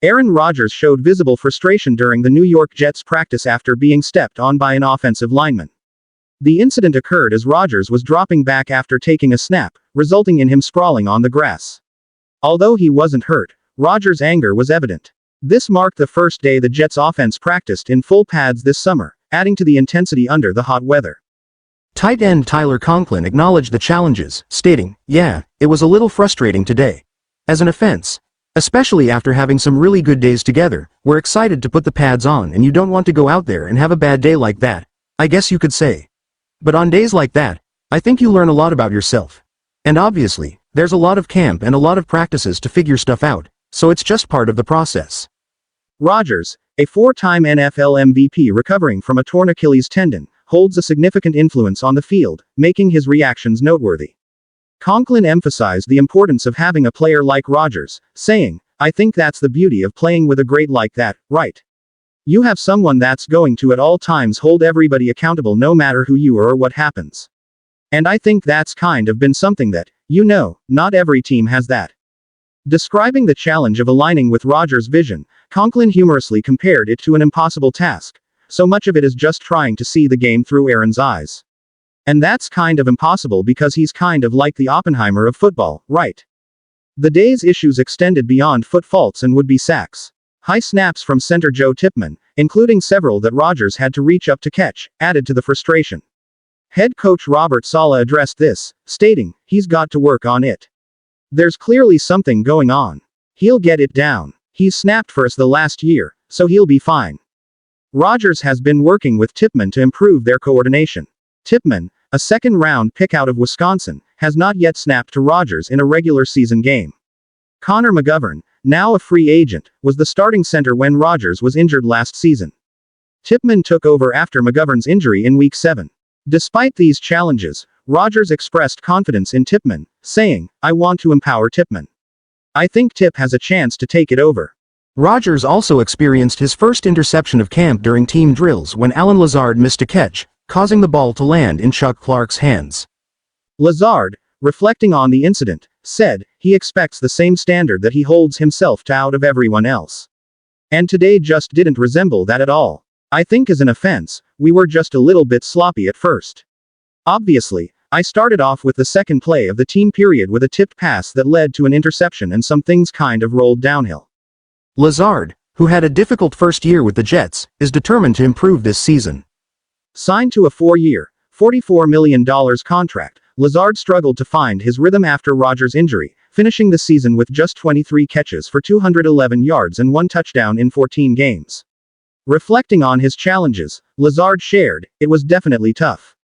Aaron Rodgers showed visible frustration during the New York Jets practice after being stepped on by an offensive lineman. The incident occurred as Rodgers was dropping back after taking a snap, resulting in him sprawling on the grass. Although he wasn't hurt, Rodgers' anger was evident. This marked the first day the Jets offense practiced in full pads this summer, adding to the intensity under the hot weather. Tight end Tyler Conklin acknowledged the challenges, stating, "Yeah, it was a little frustrating today. As an offense, especially after having some really good days together, we're excited to put the pads on and you don't want to go out there and have a bad day like that, I guess you could say. But on days like that, I think you learn a lot about yourself. And obviously, there's a lot of camp and a lot of practices to figure stuff out, so it's just part of the process." Rodgers, a four-time NFL MVP recovering from a torn Achilles tendon, holds a significant influence on the field, making his reactions noteworthy. Conklin emphasized the importance of having a player like Rodgers, saying, "I think that's the beauty of playing with a great like that, right? You have someone that's going to at all times hold everybody accountable no matter who you are or what happens. And I think that's kind of been something that, not every team has that." Describing the challenge of aligning with Rodgers' vision, Conklin humorously compared it to an impossible task. So much of it is just trying to see the game through Aaron's eyes. And that's kind of impossible because he's kind of like the Oppenheimer of football, right? The day's issues extended beyond foot faults and would-be sacks. High snaps from center Joe Tippmann, including several that Rodgers had to reach up to catch, added to the frustration. Head coach Robert Saleh addressed this, stating, "He's got to work on it. There's clearly something going on. He'll get it down. He's snapped for us the last year, so he'll be fine." Rodgers has been working with Tippmann to improve their coordination. Tippmann, a second-round pick out of Wisconsin, has not yet snapped to Rodgers in a regular season game. Connor McGovern, now a free agent, was the starting center when Rodgers was injured last season. Tippmann took over after McGovern's injury in Week 7. Despite these challenges, Rodgers expressed confidence in Tippmann, saying, "I want to empower Tippmann. I think Tip has a chance to take it over." Rodgers also experienced his first interception of camp during team drills when Allen Lazard missed a catch, causing the ball to land in Chuck Clark's hands. Lazard, reflecting on the incident, said, "He expects the same standard that he holds himself to out of everyone else. And today just didn't resemble that at all. I think as an offense, we were just a little bit sloppy at first. Obviously, I started off with the second play of the team period with a tipped pass that led to an interception and some things kind of rolled downhill." Lazard, who had a difficult first year with the Jets, is determined to improve this season. Signed to a 4-year, $44 million contract, Lazard struggled to find his rhythm after Rodgers' injury, finishing the season with just 23 catches for 211 yards and 1 touchdown in 14 games. Reflecting on his challenges, Lazard shared, "It was definitely tough.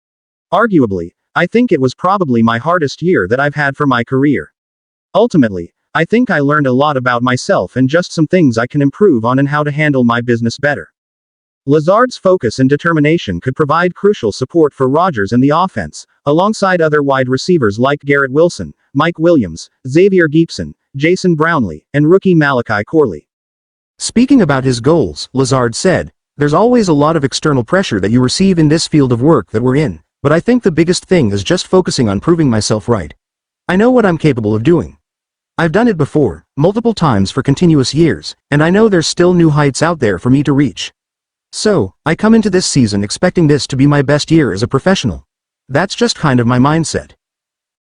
Arguably, I think it was probably my hardest year that I've had for my career. Ultimately, I think I learned a lot about myself and just some things I can improve on and how to handle my business better." Lazard's focus and determination could provide crucial support for Rodgers and the offense, alongside other wide receivers like Garrett Wilson, Mike Williams, Xavier Gipson, Jason Brownlee, and rookie Malachi Corley. Speaking about his goals, Lazard said, "There's always a lot of external pressure that you receive in this field of work that we're in, but I think the biggest thing is just focusing on proving myself right. I know what I'm capable of doing. I've done it before, multiple times for continuous years, and I know there's still new heights out there for me to reach. So, I come into this season expecting this to be my best year as a professional. That's just kind of my mindset."